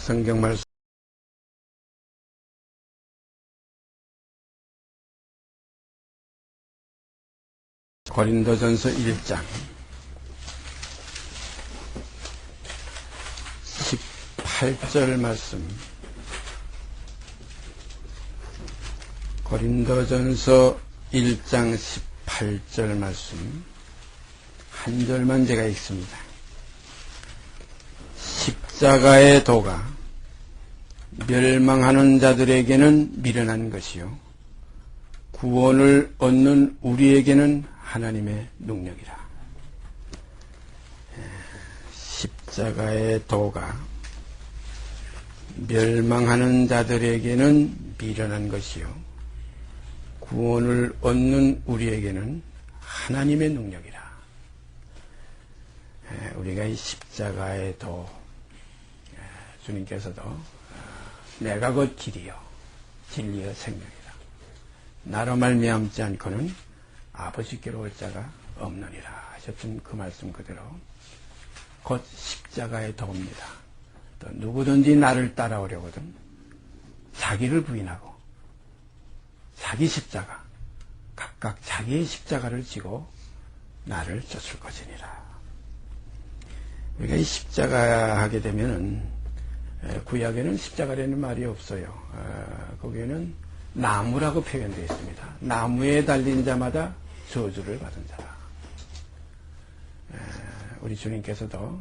성경 말씀 고린도전서 1장 18절 말씀. 고린도전서 1장 18절 말씀 한 절만 제가 읽습니다. 십자가의 도가 멸망하는 자들에게는 미련한 것이요 구원을 얻는 우리에게는 하나님의 능력이라. 십자가의 도가 멸망하는 자들에게는 미련한 것이요 구원을 얻는 우리에게는 하나님의 능력이라. 우리가 이 십자가의 도, 주님께서도 내가 곧 길이요 진리요 생명이라. 나로 말미암지 않고는 아버지께로 올 자가 없느니라 하셨던 그 말씀 그대로 곧 십자가의 도입니다. 또 누구든지 나를 따라오려거든 자기를 부인하고 자기 십자가 각각 자기의 십자가를 지고 나를 쫓을 것이니라. 우리가 이 십자가 하게 되면은 구약에는 십자가라는 말이 없어요. 거기에는 나무라고 표현되어 있습니다. 나무에 달린 자마다 저주를 받은 자라. 우리 주님께서도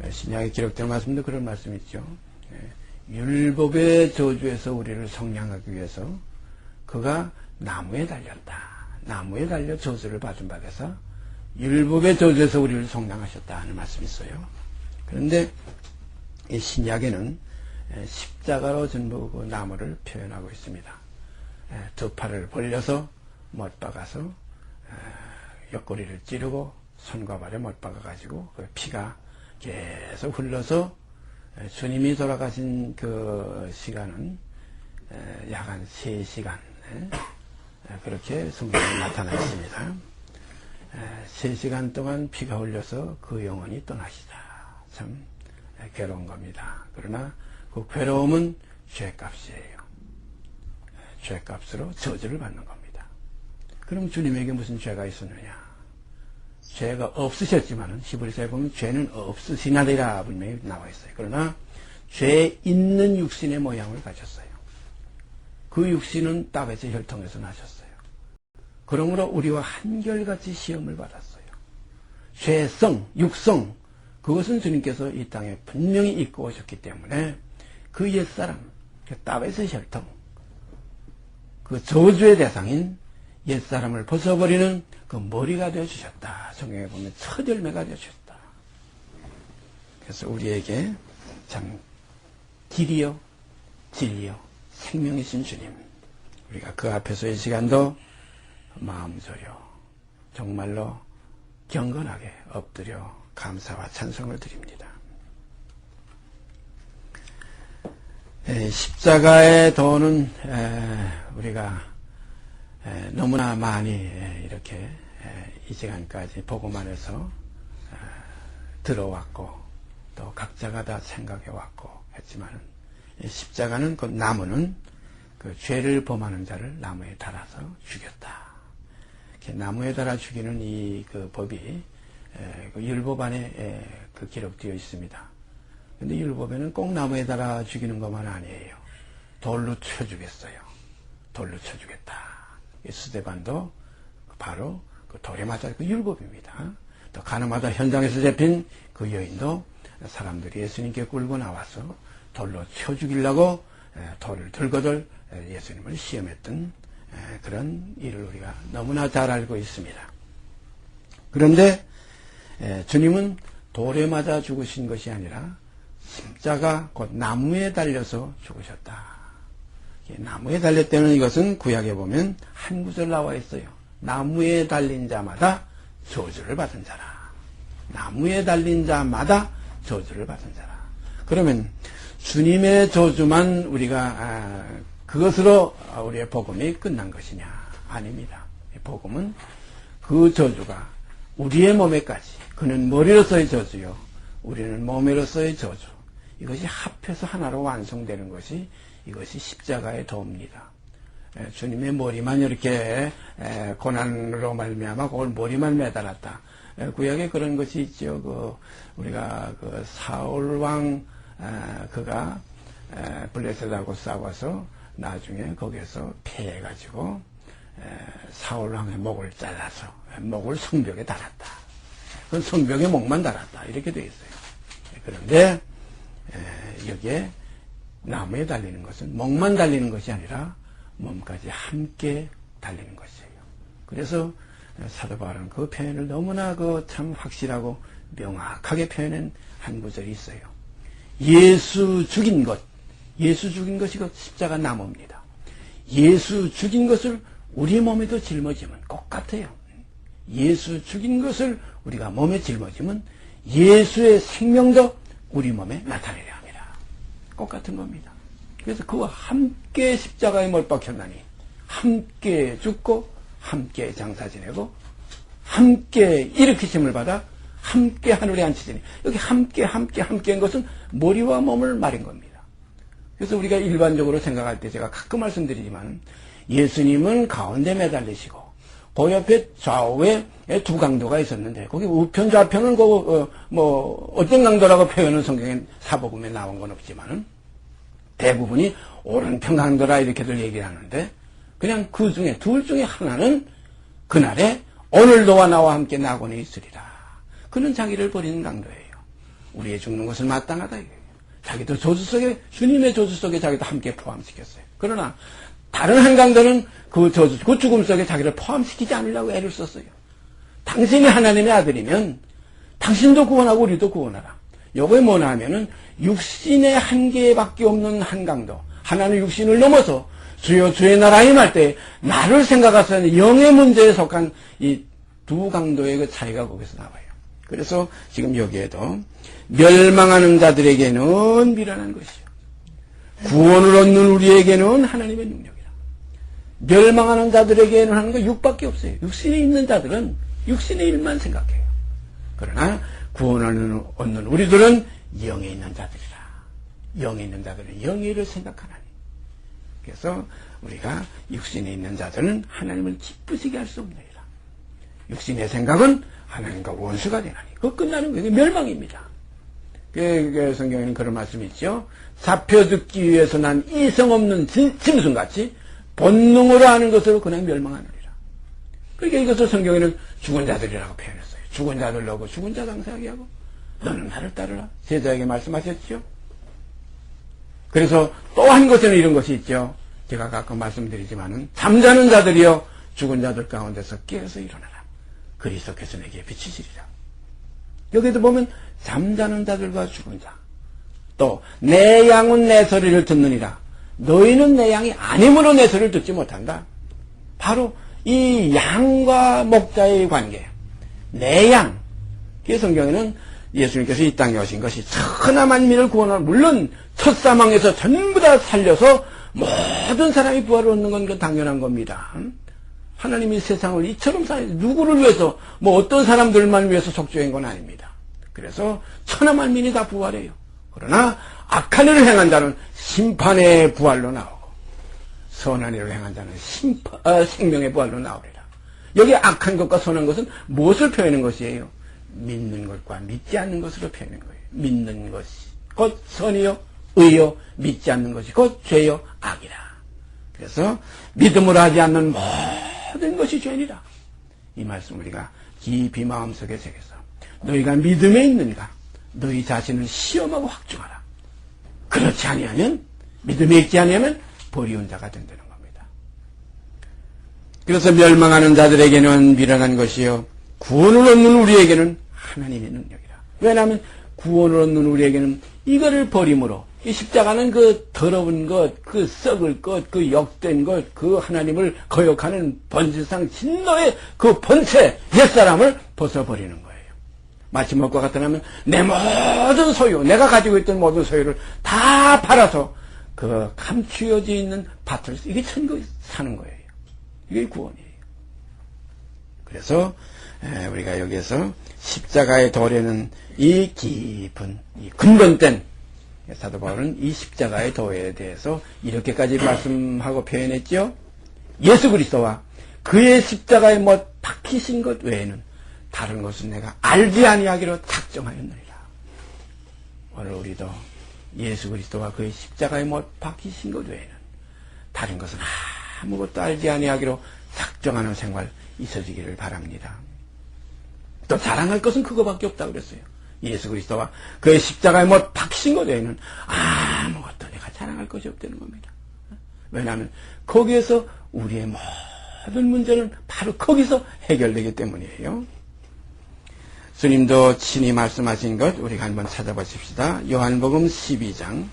신약에 기록된 말씀도 그런 말씀이 있죠. 율법의 저주에서 우리를 속량하기 위해서 그가 나무에 달렸다. 나무에 달려 저주를 받은 바 돼서 율법의 저주에서 우리를 속량하셨다 하는 말씀이 있어요. 그런데 이 신약에는 십자가로 전부 그 나무를 표현하고 있습니다. 두 팔을 벌려서 못 박아서 옆구리를 찌르고 손과 발에 못 박아가지고 그 피가 계속 흘러서 주님이 돌아가신 그 시간은 약 한 3시간 그렇게 성경에 나타나 있습니다. 3시간 동안 피가 흘려서 그 영혼이 떠나시다. 참 괴로운 겁니다. 그러나 그 괴로움은 죄값이에요. 죄값으로 저주를 받는 겁니다. 그럼 주님에게 무슨 죄가 있었느냐? 죄가 없으셨지만은 히브리서에 보면 죄는 없으시나리라 분명히 나와 있어요. 그러나 죄 있는 육신의 모양을 가졌어요. 그 육신은 땀에서 혈통에서 나셨어요. 그러므로 우리와 한결같이 시험을 받았어요. 죄성, 육성 그것은 주님께서 이 땅에 분명히 입고 오셨기 때문에 그 옛사람, 그 땀에서 혈통 그 저주의 대상인 옛사람을 벗어버리는 그 머리가 되어주셨다. 성경에 보면 첫 열매가 되어주셨다. 그래서 우리에게 참 길이요 진리요 생명이신 주님, 우리가 그 앞에서 이 시간도 마음 졸여 정말로 경건하게 엎드려 감사와 찬송을 드립니다. 십자가의 도는 우리가 너무나 많이 이렇게 이 시간까지 복음 안에서 들어왔고 또 각자가 다 생각해 왔고 했지만 십자가는 그 나무는 그 죄를 범하는 자를 나무에 달아서 죽였다. 이렇게 나무에 달아 죽이는 이 그 법이 그 율법 안에 그 기록되어 있습니다. 근데 율법에는 꼭 나무에 달아 죽이는 것만 아니에요. 돌로 쳐 죽였어요. 돌로 쳐 죽였다. 스데반도 바로 그 돌에 맞아 그 율법입니다. 또 가나마다 현장에서 잡힌 그 여인도 사람들이 예수님께 끌고 나와서 돌로 쳐 죽이려고 돌을 들고들 예수님을 시험했던 그런 일을 우리가 너무나 잘 알고 있습니다. 그런데 주님은 돌에 맞아 죽으신 것이 아니라 십자가 곧 나무에 달려서 죽으셨다. 나무에 달렸다는 이것은 구약에 보면 한 구절 나와 있어요. 나무에 달린 자마다 저주를 받은 자라. 나무에 달린 자마다 저주를 받은 자라. 그러면 주님의 저주만 우리가 그것으로 우리의 복음이 끝난 것이냐? 아닙니다. 복음은 그 저주가 우리의 몸에까지, 그는 머리로서의 저주요 우리는 몸으로서의 저주, 이것이 합해서 하나로 완성되는 것이 이것이 십자가의 도입니다. 주님의 머리만 이렇게 고난으로 말미암아 그걸 머리만 매달았다. 구약에 그런 것이 있죠. 우리가 사울 왕 그가 블레셋하고 싸워서 나중에 거기에서 패해가지고 사울 왕의 목을 잘라서 목을 성벽에 달았다. 그건 성벽에 목만 달았다. 이렇게 되어 있어요. 그런데 여기에 나무에 달리는 것은 목만 달리는 것이 아니라 몸까지 함께 달리는 것이에요. 그래서 사도 바울은 그 표현을 너무나 참 확실하고 명확하게 표현한 한 구절이 있어요. 예수 죽인 것이 그 십자가 나무입니다. 예수 죽인 것을 우리 몸에도 짊어지면 똑같아요. 예수 죽인 것을 우리가 몸에 짊어지면 예수의 생명도 우리 몸에 나타내려 합니다. 똑같은 겁니다. 그래서 그와 함께 십자가에 못 박혔나니 함께 죽고 함께 장사 지내고 함께 일으키심을 받아 함께 하늘에 앉히시니 여기 함께한 것은 머리와 몸을 말인 겁니다. 그래서 우리가 일반적으로 생각할 때 제가 가끔 말씀드리지만 예수님은 가운데 매달리시고 그 옆에 좌우에 두 강도가 있었는데 거기 우편 좌편은 어떤 강도라고 표현은 성경에 사복음에 나온 건 없지만은 대부분이 오른편 강도라 이렇게들 얘기를 하는데 그냥 그 중에 둘 중에 하나는 그날에 오늘도와 나와 함께 낙원에 있으리라. 그는 자기를 버리는 강도예요. 우리의 죽는 것을 마땅하다 이거예요. 자기도 저주 속에 주님의 저주 속에 자기도 함께 포함시켰어요. 그러나 다른 한 강도는 그 죽음 속에 자기를 포함시키지 않으려고 애를 썼어요. 당신이 하나님의 아들이면 당신도 구원하고 우리도 구원하라. 요거에 뭐냐 하면은 육신의 한계밖에 없는 한 강도. 하나는 육신을 넘어서 주여 주의 나라 임할 때 나를 생각하서는 영의 문제에 속한 이 두 강도의 그 차이가 거기서 나와요. 그래서 지금 여기에도 멸망하는 자들에게는 미련한 것이요. 구원을 얻는 우리에게는 하나님의 능력이라. 멸망하는 자들에게는 하는 거 육밖에 없어요. 육신에 있는 자들은 육신의 일만 생각해요. 그러나 구원을 얻는 우리들은 영에 있는 자들이라. 영에 있는 자들은 영의 일을 생각하나니. 그래서 우리가 육신에 있는 자들은 하나님을 기쁘시게 할 수 없느니라. 육신의 생각은 하나님과 원수가 되나니. 그거 끝나는 거예요. 멸망입니다. 그 성경에는 그런 말씀이 있죠. 잡혀 죽기 위해서 난 이성 없는 짐승같이 본능으로 하는 것으로 그냥 멸망하느니라. 그러니까 이것을 성경에는 죽은 자들이라고 표현했어요. 죽은 자들 너고 죽은 자 당사하게 하고 너는 나를 따르라. 제자에게 말씀하셨죠. 그래서 또 한 것에는 이런 것이 있죠. 제가 가끔 말씀드리지만은 잠자는 자들이여 죽은 자들 가운데서 깨어서 일어나라. 그리스도께서 내게 비치시리라. 여기도 보면 잠자는 자들과 죽은 자. 또 내 양은 내 소리를 듣느니라. 너희는 내 양이 아니므로 내 소리를 듣지 못한다. 바로 이 양과 목자의 관계. 내 양. 그 성경에는 예수님께서 이 땅에 오신 것이 천하 만민을 구원하는, 물론 첫 사망에서 전부 다 살려서 모든 사람이 부활을 얻는 건 당연한 겁니다. 하나님이 세상을 이처럼 누구를 위해서 어떤 사람들만 위해서 속죄한 건 아닙니다. 그래서 천하 만민이 다 부활해요. 그러나 악한 일을 행한 자는 심판의 부활로 나오고 선한 일을 행한 자는 생명의 부활로 나오리라. 여기 악한 것과 선한 것은 무엇을 표현하는 것이에요? 믿는 것과 믿지 않는 것으로 표현하는 거예요. 믿는 것이 곧 선이요 의요, 믿지 않는 것이 곧 죄요 악이라. 그래서 믿음으로 하지 않는 모든 것이 죄니라. 이 말씀 우리가 깊이 마음속에 새겨서 너희가 믿음에 있는가? 너희 자신을 시험하고 확증하라. 그렇지 아니하면, 믿음에 있지 아니하면 버리운 자가 된다는 겁니다. 그래서 멸망하는 자들에게는 미련한 것이요 구원을 얻는 우리에게는 하나님의 능력이라. 왜냐하면 구원을 얻는 우리에게는 이거를 버림으로, 이 십자가는 그 더러운 것, 그 썩을 것, 그 역된 것, 그 하나님을 거역하는 본질상 진노의 그 본체, 옛사람을 벗어버리는 거예요. 마치 뭐과 같으냐면 내 모든 소유, 내가 가지고 있던 모든 소유를 다 팔아서 그 감추어져 있는 밭을, 이게 천국에 사는 거예요. 이게 구원이에요. 그래서 우리가 여기에서 십자가의 도래는 이 깊은, 이 근본된 사도 바울은 이 십자가의 도에 대해서 이렇게까지 말씀하고 표현했죠. 예수 그리스도와 그의 십자가에 못 박히신 것 외에는 다른 것은 내가 알지 아니하기로 작정하였느니라. 오늘 우리도 예수 그리스도와 그의 십자가에 못 박히신 것 외에는 다른 것은 아무것도 알지 아니하기로 작정하는 생활 있어지기를 바랍니다. 또 자랑할 것은 그거밖에 없다고 그랬어요. 예수 그리스도와 그의 십자가에 못 박히신 것 외에는 아무것도 내가 자랑할 것이 없다는 겁니다. 왜냐하면 거기에서 우리의 모든 문제는 바로 거기서 해결되기 때문이에요. 주님도 친히 말씀하신 것 우리가 한번 찾아보십시다. 요한복음 12장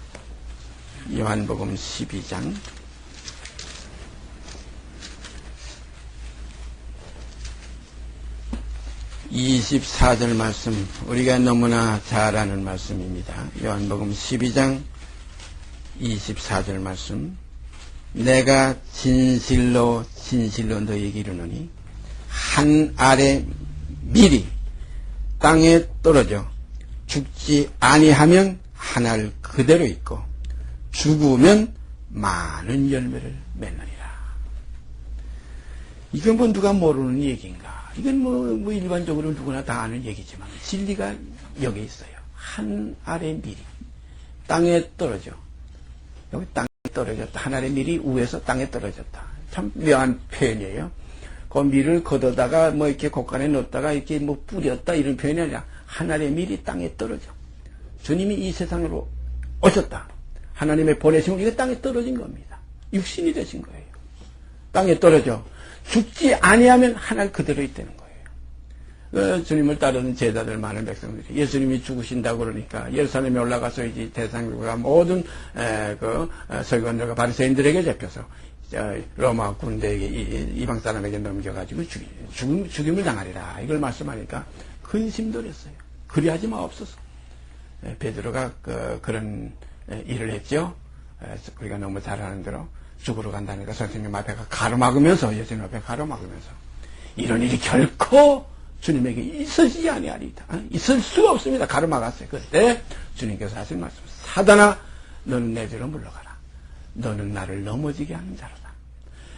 24절 말씀, 우리가 너무나 잘 아는 말씀입니다. 요한복음 12장 24절 말씀. 내가 진실로 너희에게 이르노니 한 알의 밀이 땅에 떨어져 죽지 아니하면 한 알 그대로 있고 죽으면 많은 열매를 맺느니라. 이건 뭐 누가 모르는 얘기인가? 이건 뭐 일반적으로 누구나 다 아는 얘기지만 진리가 여기 있어요. 한 알의 밀이 땅에 떨어져. 여기 땅에 떨어졌다. 한 알의 밀이 위에서 땅에 떨어졌다. 참 묘한 표현이에요. 그 밀을 걷어다가 뭐 이렇게 곳간에 넣었다가 이렇게 뭐 뿌렸다 이런 표현이 아니라 한 알의 밀이 땅에 떨어져. 주님이 이 세상으로 오셨다. 하나님의 보내심을 이게 땅에 떨어진 겁니다. 육신이 되신 거예요. 땅에 떨어져. 죽지 아니하면 한 알 그대로 있다는 거예요. 주님을 따르는 제자들 많은 백성들이 예수님이 죽으신다고 그러니까 예루살렘에 올라가서 이제 대상국과 모든 서기관들과 바리새인들에게 잡혀서 로마 군대에게 이방 사람에게 넘겨가지고 죽임을 당하리라 이걸 말씀하니까 근심도 했어요. 그리하지 마옵소서. 베드로가 그런 일을 했죠. 우리가 너무 잘 아는 대로 죽으러 간다니까 선생님 앞에 가로막으면서 예수님 앞에 가로막으면서 이런 일이 결코 주님에게 있어지지 아니하리이다. 있을 수가 없습니다. 가로막았어요. 그때 주님께서 하신 말씀, 사단아 너는 내 뒤로 물러가라. 너는 나를 넘어지게 하는 자로다.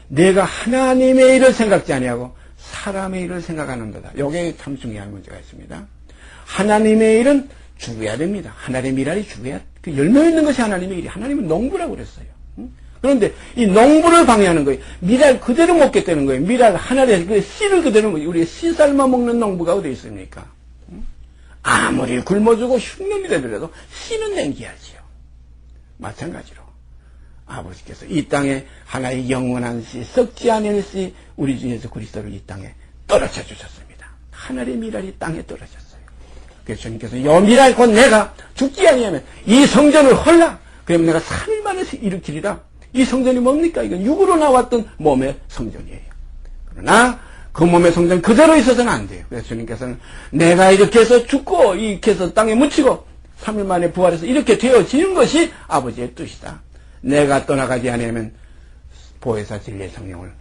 내가 하나님의 일을 생각지 아니하고 사람의 일을 생각하는도다. 여기에 참 중요한 문제가 있습니다. 하나님의 일은 죽어야 됩니다. 하나님의 미랄이 죽어야, 그 열매 있는 것이 하나님의 일이. 하나님은 농부라고 그랬어요. 그런데 이 농부를 방해하는 거예요. 미랄 그대로 먹겠다는 거예요. 미랄 하나를 그 씨를 그대로 먹어요. 우리 씨 삶아 먹는 농부가 어디 있습니까? 아무리 굶어주고 흉년이 되더라도 씨는 남겨야지요. 마찬가지로 아버지께서 이 땅에 하나의 영원한 씨, 썩지 않을 씨, 우리 주 예수 그리스도를 이 땅에 떨어져 주셨습니다. 하늘의 미랄이 땅에 떨어졌어요. 그래서 주님께서 이 미랄 곧 내가 죽지 아니하면 이 성전을 헐라. 그러면 내가 3일 만에 일으키리라. 이 성전이 뭡니까? 이건 육으로 나왔던 몸의 성전이에요. 그러나 그 몸의 성전 그대로 있어서는 안 돼요. 그래서 주님께서는 내가 이렇게 해서 죽고 이렇게 해서 땅에 묻히고 3일 만에 부활해서 이렇게 되어지는 것이 아버지의 뜻이다. 내가 떠나가지 않으면 보혜사 진리의 성령을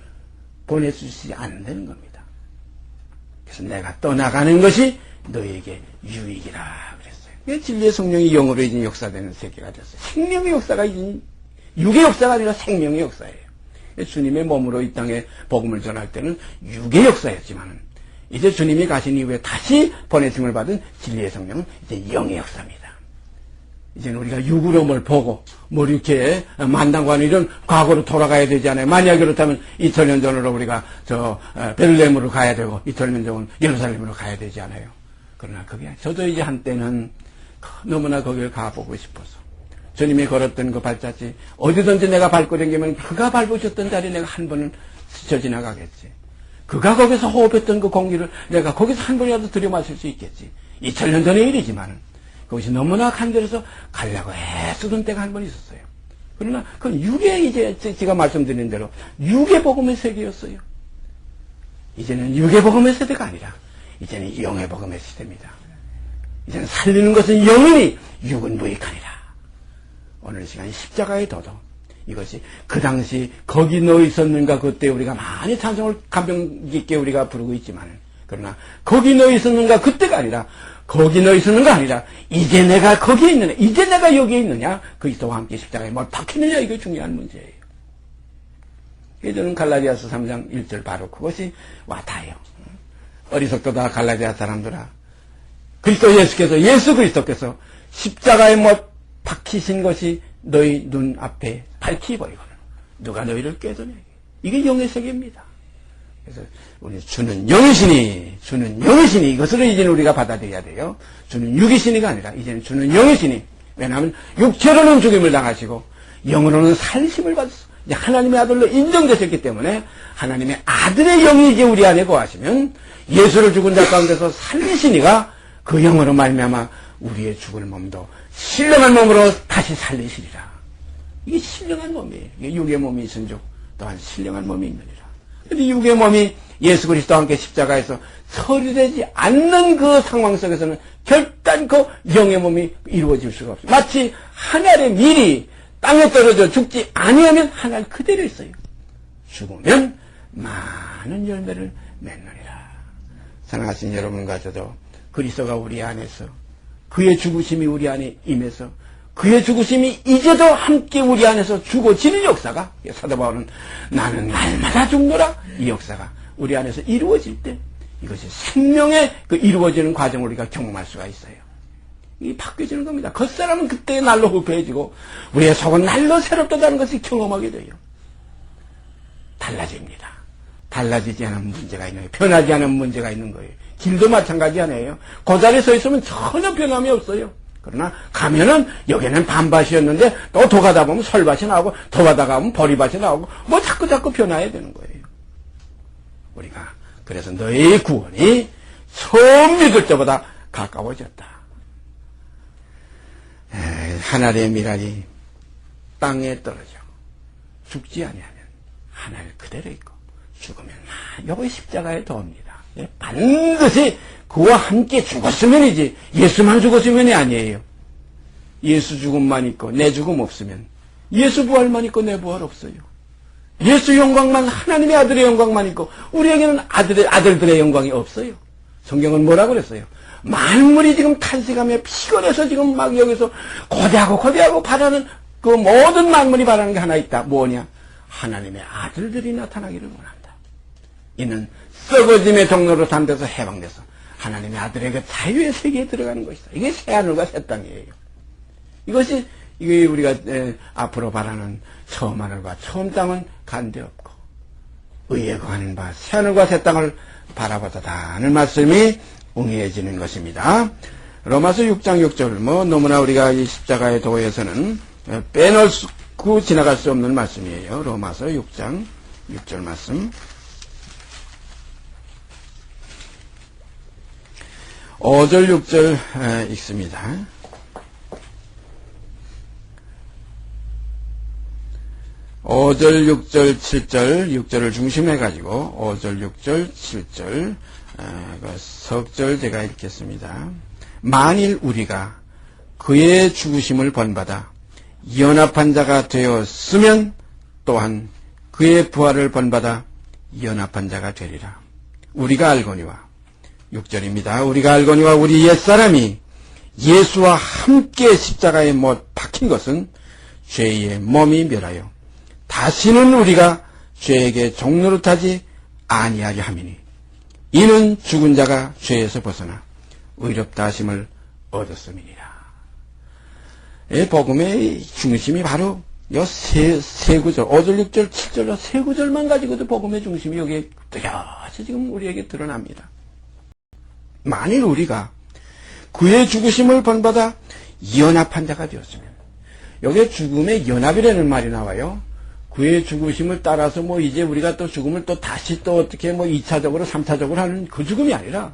보내주시지 않는다는 겁니다. 그래서 내가 떠나가는 것이 너에게 유익이라 그랬어요. 진리의 성령이 영으로 이제 역사되는 세계가 됐어요. 생명의 역사가 이제 육의 역사가 아니라 생명의 역사예요. 주님의 몸으로 이 땅에 복음을 전할 때는 육의 역사였지만 이제 주님이 가신 이후에 다시 보내심을 받은 진리의 성령은 이제 영의 역사입니다. 이제는 우리가 육으로 뭘 보고 뭐 이렇게 만당고 하는 이런 과거로 돌아가야 되지 않아요. 만약 그렇다면 2000년 전으로 우리가 베들레헴으로 가야 되고 2000년 전은 예루살렘으로 가야 되지 않아요. 그러나 그게 저도 이제 한때는 너무나 거기를 가보고 싶어서 주님이 걸었던 그 발자취 어디든지 내가 밟고 다니면 그가 밟으셨던 자리에 내가 한 번은 스쳐 지나가겠지. 그가 거기서 호흡했던 그 공기를 내가 거기서 한 번이라도 들여마실 수 있겠지. 2000년 전의 일이지만은 그것이 너무나 간절해서 가려고 애쓰던 때가 한 번 있었어요. 그러나 그건 육의 이제 제가 말씀드린 대로 육의 복음의 세계였어요. 이제는 육의 복음의 세대가 아니라 이제는 영의 복음의 시대입니다. 이제는 살리는 것은 영이니 육은 무익하니라. 오늘 시간 십자가의 도도 이것이 그 당시 거기 너 있었는가 그때 우리가 많이 찬송을 감명 깊게 우리가 부르고 있지만 그러나 거기 너 있었는가 그때가 아니라 거기 너 있는 거 아니라 이제 내가 거기에 있느냐, 이제 내가 여기에 있느냐, 그리스도와 함께 십자가에 뭘 박히느냐, 이게 중요한 문제예요. 저는 갈라디아서 3장 1절 바로 그것이 와닿아요. 어리석도다 갈라디아 사람들아, 그리스도 예수께서, 예수 그리스도께서 십자가에 못 박히신 것이 너희 눈 앞에 밝히 보이거든. 누가 너희를 깨드냐. 이게 영의 세계입니다. 그래서 우리 주는 영이시니 이것을 이제는 우리가 받아들여야 돼요. 주는 육이시니가 아니라 이제는 주는 영이시니. 왜냐하면 육체로는 죽임을 당하시고 영으로는 살심을 받았어. 이제 하나님의 아들로 인정되셨기 때문에 하나님의 아들의 영이 이제 우리 안에 거하시면 예수를 죽은 자 가운데서 살리시니가 그 영으로 말미암아 우리의 죽을 몸도 신령한 몸으로 다시 살리시리라. 이게 신령한 몸이에요. 이게 육의 몸이 있은즉 또한 신령한 몸이 있느니라. 근데 육의 몸이 예수 그리스도와 함께 십자가에서 처리되지 않는 그 상황 속에서는 결단코 영의 몸이 이루어질 수가 없어요. 마치 한 알의 밀이 땅에 떨어져 죽지 아니하면 한 알 그대로 있어요. 죽으면 많은 열매를 맺느니라. 사랑하신 여러분과 저도 그리스도가 우리 안에서 그의 죽으심이 우리 안에 임해서 그의 죽으심이 이제도 함께 우리 안에서 죽어지는 역사가, 사도 바울은 나는 날마다 죽노라, 이 역사가 우리 안에서 이루어질 때 이것이 생명의 그 이루어지는 과정을 우리가 경험할 수가 있어요. 이게 바뀌어지는 겁니다. 겉사람은 그때의 날로 후패해지고 우리의 속은 날로 새롭다는 것을 경험하게 돼요. 달라집니다. 달라지지 않은 문제가 있는 거예요. 변하지 않은 문제가 있는 거예요. 길도 마찬가지 아니에요. 그 자리에 서 있으면 전혀 변함이 없어요. 그러나 가면은 여기는 반밭이었는데 또 더 가다 보면 설밭이 나오고 더 가다가 보면 보리밭이 나오고 뭐 자꾸 변화해야 되는 거예요. 우리가 그래서 너의 구원이 처음 믿을 때보다 가까워졌다. 하늘의 미랄이 땅에 떨어져 죽지 아니하면 하늘 그대로 있고 죽으면 여기 십자가에 도옵니다. 반드시 그와 함께 죽었으면이지 예수만 죽었으면이 아니에요. 예수 죽음만 있고 내 죽음 없으면, 예수 부활만 있고 내 부활 없어요. 예수 영광만, 하나님의 아들의 영광만 있고 우리에게는 아들들의 영광이 없어요. 성경은 뭐라고 그랬어요? 만물이 지금 탄식하며 피곤해서 지금 막 여기서 고대하고 바라는 그 모든 만물이 바라는 게 하나 있다. 뭐냐? 하나님의 아들들이 나타나기를 원한다. 이는 썩어짐의 종로로 산 데서 해방돼서 하나님의 아들의 그 자유의 세계에 들어가는 것이다. 이게 새하늘과 새 땅이에요. 이것이 이게 우리가 앞으로 바라는 처음 하늘과 처음 땅은 간데 없고 의에 거하는 바 새하늘과 새 땅을 바라보다다 하는 말씀이 웅해지는 것입니다. 로마서 6장 6절 너무나 우리가 이 십자가의 도에서는 빼놓고 지나갈 수 없는 말씀이에요. 로마서 6장 6절 말씀. 5절 6절 읽습니다. 5절 6절 7절 6절을 중심해가지고 5절 6절 7절 석절 제가 읽겠습니다. 만일 우리가 그의 죽으심을 본받아 연합한 자가 되었으면 또한 그의 부활을 본받아 연합한 자가 되리라. 우리가 알거니와 6절입니다. 우리가 알거니와 우리 옛사람이 예수와 함께 십자가에 못 박힌 것은 죄의 몸이 멸하여 다시는 우리가 죄에게 종노릇하지 아니하게 함이니 이는 죽은 자가 죄에서 벗어나 의롭다 하심을 얻었음이니라. 이 복음의 중심이 바로 이 세 구절, 5절, 6절, 7절, 세 구절만 가지고도 복음의 중심이 여기에 뚜렷이 지금 우리에게 드러납니다. 만일 우리가 그의 죽으심을 본받아 연합한 자가 되었으면, 여기에 죽음의 연합이라는 말이 나와요. 그의 죽으심을 따라서 이제 우리가 또 죽음을 또 다시 또 어떻게 2차적으로 3차적으로 하는 그 죽음이 아니라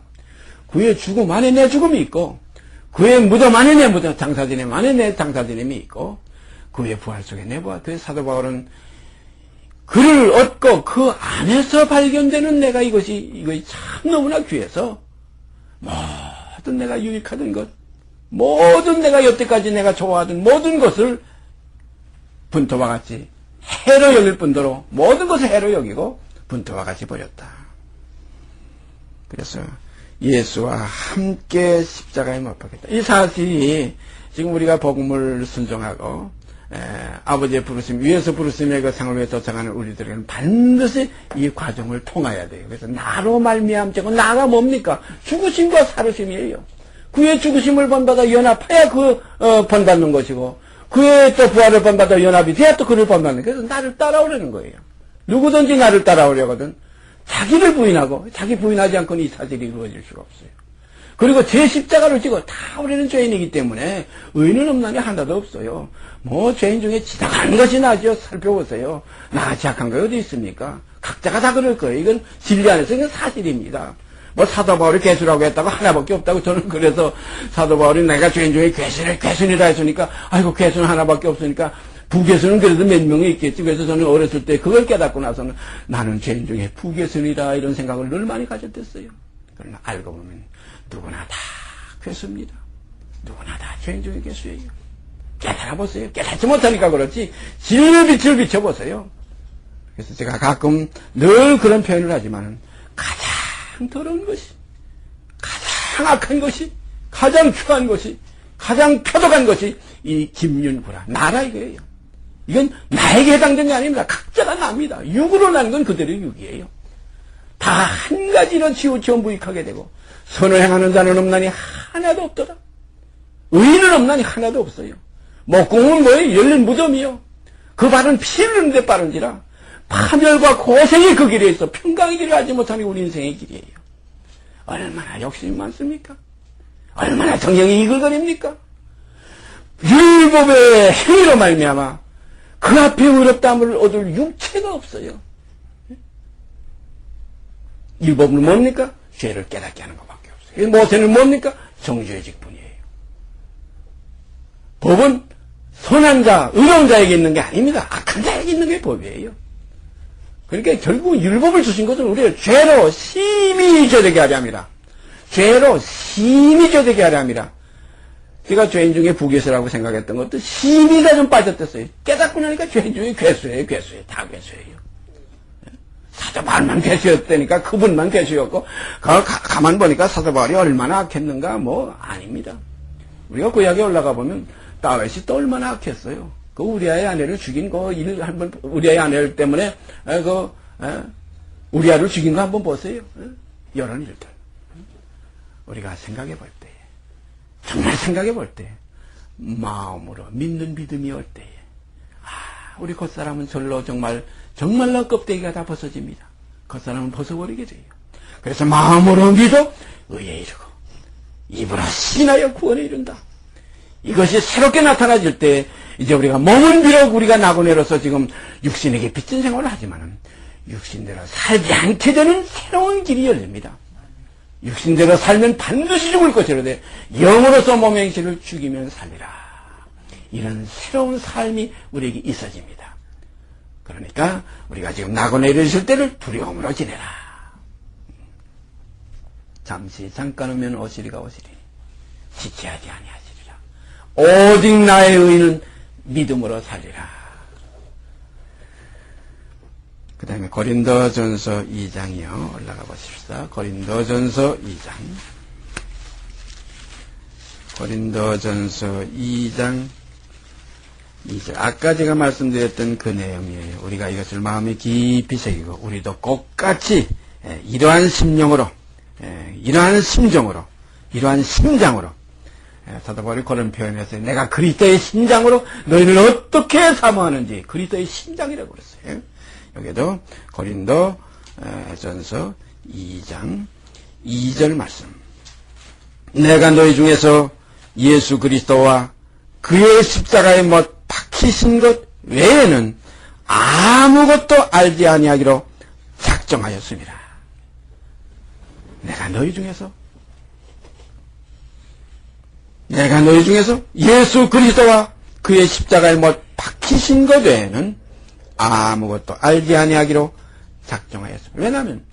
그의 죽음 안에 내 죽음이 있고 그의 무덤 안에 내 무덤, 장사지냄 안에 내 장사지냄이 있고 그의 부활 속에 내 부활. 그래서 사도 바울은 그를 얻고 그 안에서 발견되는 내가 이것이 참 너무나 귀해서 모든 내가 유익하던 것, 모든 내가 여태까지 내가 좋아하던 모든 것을 분토와 같이 해로 여길 뿐더러 모든 것을 해로 여기고 분토와 같이 버렸다. 그래서 예수와 함께 십자가에 못 박혔다. 이 사실이 지금 우리가 복음을 순종하고 아버지의 부르심, 위에서 부르심의 그 생활에 도착하는 우리들에게는 반드시 이 과정을 통해야 돼요. 그래서 나로 말미암자고 나가 뭡니까? 죽으심과 살으심이에요. 그의 죽으심을 본받아 연합해야 본받는 것이고, 그의 또 부활을 본받아 연합이 돼야 또 그를 본받는 거예요. 그래서 나를 따라오려는 거예요. 누구든지 나를 따라오려거든 자기를 부인하고, 자기 부인하지 않고는 이 사실이 이루어질 수가 없어요. 그리고 제 십자가를 지고 다 우리는 죄인이기 때문에 의인은 없나니 하나도 없어요. 뭐 죄인 중에 지나가는 것이 나죠. 살펴보세요. 나같이 악한 거 어디 있습니까? 각자가 다 그럴 거예요. 이건 진리 안에서 이건 사실입니다. 뭐 사도 바울이 괴수라고 했다고 하나밖에 없다고 저는 그래서 사도 바울이 내가 죄인 중에 괴순이라 했으니까 아이고 괴수는 하나밖에 없으니까 부괴수는 그래도 몇 명이 있겠지. 그래서 저는 어렸을 때 그걸 깨닫고 나서는 나는 죄인 중에 부괴순이다 이런 생각을 늘 많이 가졌댔어요. 그러나 알고 보면 누구나 다 괴수입니다. 누구나 다 죄인 중에 괴수예요. 깨달아보세요. 깨닫지 못하니까 그렇지 진리빛을 비춰보세요. 그래서 제가 가끔 늘 그런 표현을 하지만은 가장 더러운 것이, 가장 악한 것이, 가장 추한 것이, 가장 표독한 것이 이 김윤구라 나라 이거예요. 이건 나에게 해당된 게 아닙니다. 각자가 납니다. 육으로 나는 건 그대로 육이에요. 다 한 가지로 치우치무익하게 되고 선을 행하는 자는 없나니 하나도 없더라. 의인은 없나니 하나도 없어요. 목공은 뭐예요? 열린 무덤이요. 그 발은 피를 흘리는데 빠른지라 파멸과 고생이 그 길에 있어 평강의 길을 알지 못하는 우리 인생의 길이에요. 얼마나 욕심이 많습니까? 얼마나 성령이 이글거립니까? 율법의 행위로 말미암아 그 앞에 의롭다함을 얻을 육체가 없어요. 율법은 뭡니까? 죄를 깨닫게 하는 것밖에 없어요. 모세는 뭡니까? 정죄의 직분이에요. 법은 선한 자, 의로운 자에게 있는 게 아닙니다. 악한 자에게 있는 게 법이에요. 그러니까 결국 율법을 주신 것은 우리를 죄로 심히 죄되게 하려 합니다. 죄로 심히 죄되게 하려 합니다. 제가 죄인 중에 부괴수라고 생각했던 것도 심히가 좀 빠졌댔어요. 깨닫고 나니까 죄인 중에 괴수예요. 다 괴수예요. 사도 바울만 괴수였다니까 그분만 괴수였고 가만 보니까 사도 바울이 얼마나 악했는가 뭐 아닙니다. 우리가 구약에 올라가 보면 다윗이 또 얼마나 악했어요. 그 우리아의 아내를 죽인 거 일 한번 우리아의 아내를 때문에 우리아를 죽인 거 한번 보세요. 이런 일들 우리가 생각해 볼 때, 정말 생각해 볼 때 마음으로 믿는 믿음이 올 때에 우리 겉사람은 절로 정말로 껍데기가 다 벗어집니다. 겉사람은 벗어버리게 돼요. 그래서 마음으로 믿어 의에 이르고 입으로 신하여 구원에 이른다. 이것이 새롭게 나타나질 때 이제 우리가 몸은 비록 우리가 나고내로서 지금 육신에게 빚진 생활을 하지만은 육신대로 살지 않게 되는 새로운 길이 열립니다. 육신대로 살면 반드시 죽을 것이로되 영으로서 몸의 행실을 죽이면 살리라. 이런 새로운 삶이 우리에게 있어집니다. 그러니까 우리가 지금 나고내 있을 때를 두려움으로 지내라. 잠깐 오면 오시리가 오시리니 지체하지 아니하시리라. 오직 나의 의는 믿음으로 살리라. 그 다음에 고린도전서 2장이요. 올라가 보십시다. 고린도전서 2장. 고린도전서 2장 2절. 아까 제가 말씀드렸던 그 내용이에요. 우리가 이것을 마음에 깊이 새기고 우리도 똑같이 이러한 심령으로, 이러한 심정으로, 이러한 심장으로 사도 바울이 그런 표현에서 내가 그리스도의 심장으로 너희를 어떻게 사모하는지 그리스도의 심장이라고 그랬어요. 여기도 고린도전서 2장 2절 말씀. 내가 너희 중에서 예수 그리스도와 그의 십자가에 못 박히신 것 외에는 아무것도 알지 아니하기로 작정하였습니다. 내가 너희 중에서 예수 그리스도와 그의 십자가에 못 박히신 것 외에는 아무것도 알지 아니하기로 작정하였습니다. 왜냐하면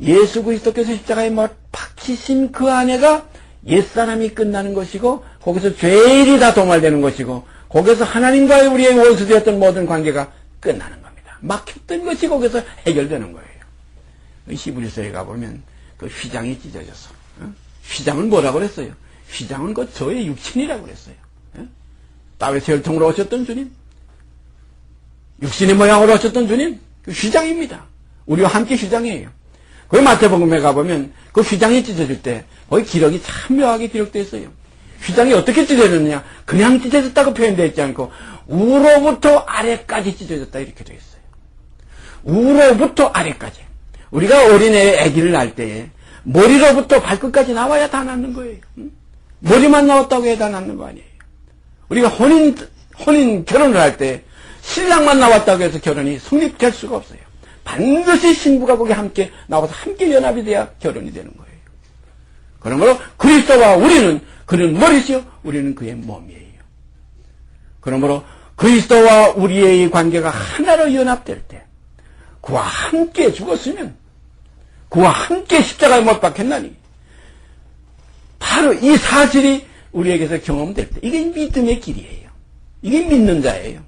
예수 그리스도께서 십자가에 못 박히신 그 안에가 옛사람이 끝나는 것이고 거기서 죄일이 다 도말되는 것이고 거기서 하나님과의 우리의 원수되었던 모든 관계가 끝나는 겁니다. 막혔던 것이 거기서 해결되는 거예요. 히브리서에 가보면 그 휘장이 찢어져서 휘장은 뭐라고 그랬어요? 휘장은 그 저의 육신이라고 그랬어요. 다윗의 혈통으로 오셨던 주님, 육신의 모양으로 오셨던 주님, 그 휘장입니다. 우리와 함께 휘장이에요. 그 마태복음에 가보면 그 휘장이 찢어질 때 거기 기록이 참 묘하게 기록되어 있어요. 휘장이 어떻게 찢어졌느냐? 그냥 찢어졌다고 표현되어 있지 않고 우로부터 아래까지 찢어졌다 이렇게 되어 있어요. 우로부터 아래까지. 우리가 어린애 아기를 낳을 때에 머리로부터 발끝까지 나와야 다 낳는 거예요. 머리만 나왔다고 해야 다 낳는 거 아니에요. 우리가 혼인 결혼을 할 때 신랑만 나왔다고 해서 결혼이 성립될 수가 없어요. 반드시 신부가 거기 함께 나와서 함께 연합이 돼야 결혼이 되는 거예요. 그러므로 그리스도와 우리는 그는 머리시요 우리는 그의 몸이에요. 그러므로 그리스도와 우리의 관계가 하나로 연합될 때 그와 함께 죽었으면 그와 함께 십자가에 못 박혔나니 바로 이 사실이 우리에게서 경험될 때 이게 믿음의 길이에요. 이게 믿는 자예요.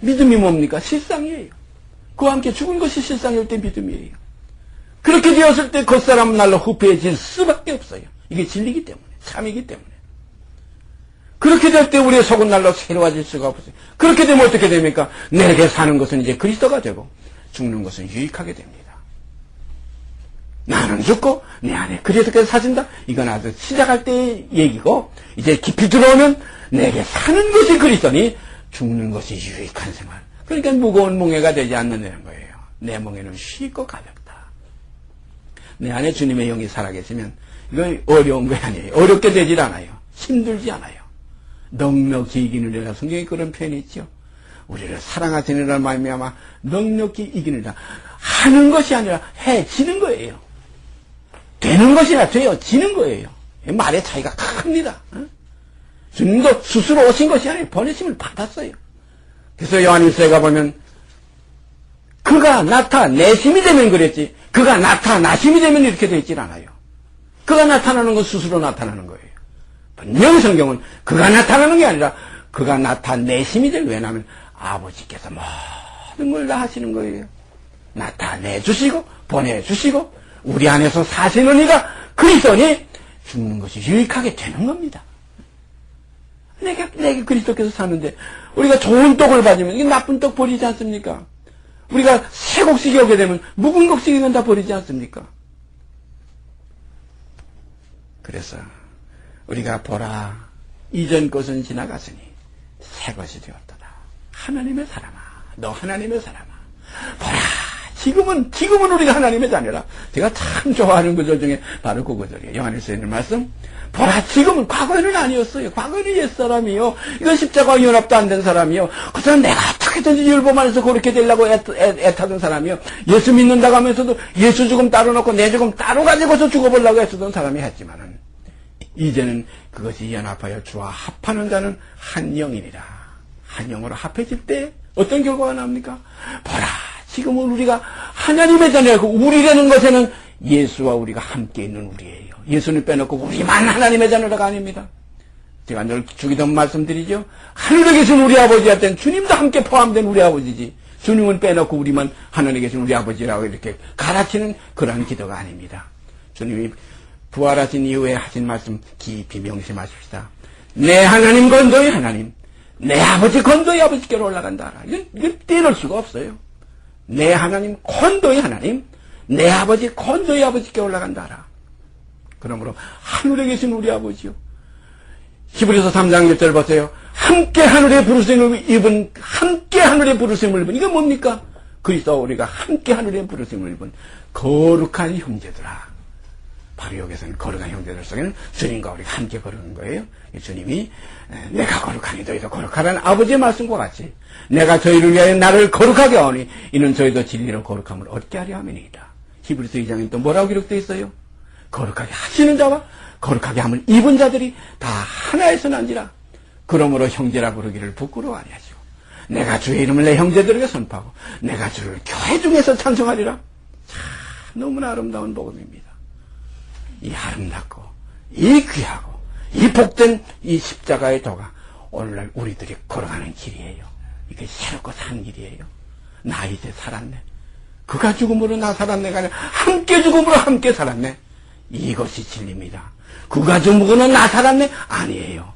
믿음이 뭡니까? 실상이에요. 그와 함께 죽은 것이 실상일 때 믿음이에요. 그렇게 되었을 때 겉사람은 날로 후패해질 수밖에 없어요. 이게 진리이기 때문에, 참이기 때문에. 그렇게 될 때 우리의 속은 날로 새로워질 수가 없어요. 그렇게 되면 어떻게 됩니까? 내게 사는 것은 이제 그리스도가 되고 죽는 것은 유익하게 됩니다. 나는 죽고 내 안에 그리스도께서 사신다. 이건 아주 시작할 때의 얘기고 이제 깊이 들어오면 내게 사는 것이 그리스도니 죽는 것이 유익한 생활. 그러니까 무거운 몽해가 되지 않는다는 거예요. 내 몽해는 쉽고 가볍다. 내 안에 주님의 영이 살아계시면 이건 어려운 거 아니에요. 어렵게 되질 않아요. 힘들지 않아요. 넉넉히 이기느라 성경에 그런 표현이 있죠. 우리를 사랑하시느라 말미암아 넉넉히 이기느라 하는 것이 아니라 해지는 거예요. 되는 것이 아니라 되어지는 거예요. 말의 차이가 큽니다. 주님도 스스로 오신 것이 아니라 보내심을 받았어요. 그래서 요한일서에 가보면 그가 나타내심이 되면 그랬지 그가 나타나심이 되면 이렇게 되질 않아요. 그가 나타나는 건 스스로 나타나는 거예요. 분명히 성경은 그가 나타나는 게 아니라 그가 나타내심이 되고 왜냐하면 아버지께서 모든 걸 다 하시는 거예요. 나타내주시고 보내주시고 우리 안에서 사시는 이가 그리스도니 죽는 것이 유익하게 되는 겁니다. 내가 그리스도께서 사는데 우리가 좋은 떡을 받으면 이게 나쁜 떡 버리지 않습니까? 우리가 새 곡식이 오게 되면 묵은 곡식은 다 버리지 않습니까? 그래서 우리가 보라 이전 것은 지나갔으니 새 것이 되었도다. 하나님의 사람아 너 하나님의 사람아 보라 지금은 우리가 하나님의 자녀라. 제가 참 좋아하는 구절 중에 바로 그 구절이에요. 요한일서에 있는 말씀. 보라 지금은 과거에는 아니었어요. 과거에는 옛사람이요. 이건 십자가와 연합도 안 된 사람이요. 그 사람 내가 어떻게든지 율법만해서 그렇게 되려고 애타던 사람이요. 예수 믿는다고 하면서도 예수 죽음 따로 놓고 내 죽음 따로 가지고서 죽어보려고 애쓰던 사람이 했지만은 이제는 그것이 연합하여 주와 합하는 자는 한 영이니라. 한 영으로 합해질 때 어떤 결과가 나옵니까? 보라 지금은 우리가 하나님의 자녀고 우리라는 것에는 예수와 우리가 함께 있는 우리예요. 예수는 빼놓고 우리만 하나님의 자녀라가 아닙니다. 제가 늘 주기도 말씀드리죠. 하늘에 계신 우리 아버지한테는 주님도 함께 포함된 우리 아버지지 주님은 빼놓고 우리만 하늘에 계신 우리 아버지라고 이렇게 가르치는 그러한 기도가 아닙니다. 주님이 부활하신 이후에 하신 말씀 깊이 명심하십시다. 내 하나님 건도의 하나님 내 아버지 건도의 아버지께로 올라간다. 이건 떼놓을 수가 없어요. 내 하나님 건도의 하나님 내 아버지 건도의 아버지께 올라간다. 그러므로 하늘에 계신 우리 아버지요. 히브리서 3장 1절 보세요. 함께 하늘의 부르심을 입은 이게 뭡니까? 그리스도와 우리가 함께 하늘의 부르심을 입은 거룩한 형제들아. 바로 여기서는 거룩한 형제들 속에는 주님과 우리가 함께 거룩한 거예요. 주님이 내가 거룩하니 너희도 거룩하라는 아버지의 말씀과 같이 내가 저희를 위하여 나를 거룩하게 하오니 이는 저희도 진리로 거룩함을 얻게 하려 함이니이다. 히브리서 2장에 또 뭐라고 기록되어 있어요? 거룩하게 하시는 자와 거룩하게 함을 입은 자들이 다 하나에서 난지라. 그러므로 형제라 부르기를 부끄러워 아니하시고 내가 주의 이름을 내 형제들에게 선포하고 내가 주를 교회 중에서 찬송하리라. 참 너무나 아름다운 복음입니다. 이 아름답고 이 귀하고 이 복된 이 십자가의 도가 오늘날 우리들이 걸어가는 길이에요. 이게 새롭고 산 길이에요. 나 이제 살았네. 그가 죽음으로 나 살았네가 아니라 함께 죽음으로 함께 살았네. 이것이 진리입니다. 그가 죽으고는 나 살았네? 아니에요.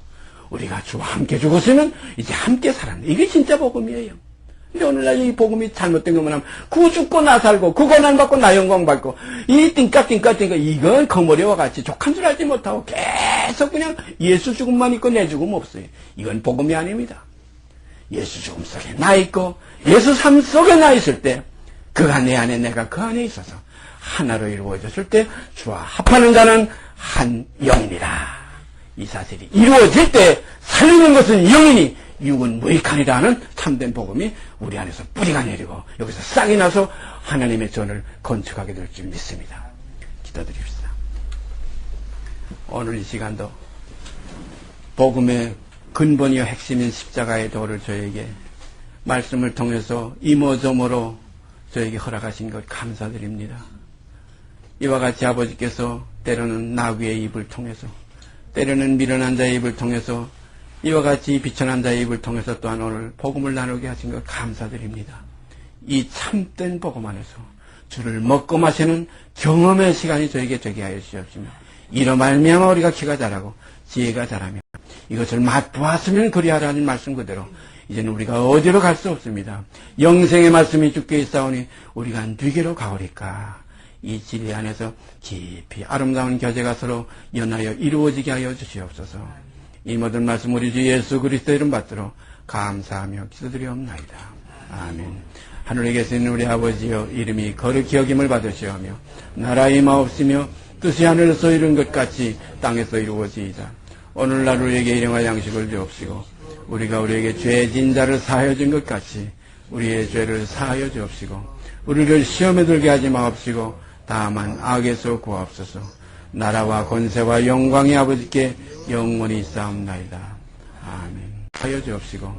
우리가 주와 함께 죽었으면 이제 함께 살았네. 이게 진짜 복음이에요. 근데 오늘날 이 복음이 잘못된 것만 하면 그 죽고 나 살고 그 고난 받고 나 영광 받고 이 띵까 이건 거머리와 같이 족한 줄 알지 못하고 계속 그냥 예수 죽음만 있고 내 죽음 없어요. 이건 복음이 아닙니다. 예수 죽음 속에 나 있고 예수 삶 속에 나 있을 때 그가 내 안에 내가 그 안에 있어서 하나로 이루어졌을 때 주와 합하는 자는 한 영이니라. 이 사실이 이루어질 때 살리는 것은 영이니 육은 무익하니라 하는 참된 복음이 우리 안에서 뿌리가 내리고 여기서 싹이 나서 하나님의 전을 건축하게 될 줄 믿습니다. 기도드립시다. 오늘 이 시간도 복음의 근본이요 핵심인 십자가의 도를 저에게 말씀을 통해서 이모저모로 저에게 허락하신 것 감사드립니다. 이와 같이 아버지께서 때로는 나귀의 입을 통해서 때로는 미련한 자의 입을 통해서 이와 같이 비천한 자의 입을 통해서 또한 오늘 복음을 나누게 하신 것 감사드립니다. 이 참된 복음 안에서 주를 먹고 마시는 경험의 시간이 저에게 되게 하여 주시옵시며 이로 말미암아 우리가 키가 자라고 지혜가 자라며 이것을 맛보았으면 그리하라는 말씀 그대로 이제는 우리가 어디로 갈 수 없습니다. 영생의 말씀이 주께 있사오니 우리가 누게로 가오리까. 이 진리 안에서 깊이 아름다운 교제가 서로 연하여 이루어지게 하여 주시옵소서. 이 모든 말씀 우리 주 예수 그리스도 이름 받들어 감사하며 기도드리옵나이다. 아멘. 하늘에 계신 우리 아버지여 이름이 거룩히 여김을 받으시오며 나라의 마옵시며 뜻이 하늘에서 이룬 것 같이 땅에서 이루어지이다. 오늘날 우리에게 일용할 양식을 주옵시고 우리가 우리에게 죄진 자를 사하여 준 것 같이 우리의 죄를 사하여 주옵시고 우리를 시험에 들게 하지 마옵시고 다만 악에서 구하옵소서. 나라와 권세와 영광이 아버지께 영원히 있사옵나이다. 아멘. 하여 주옵시고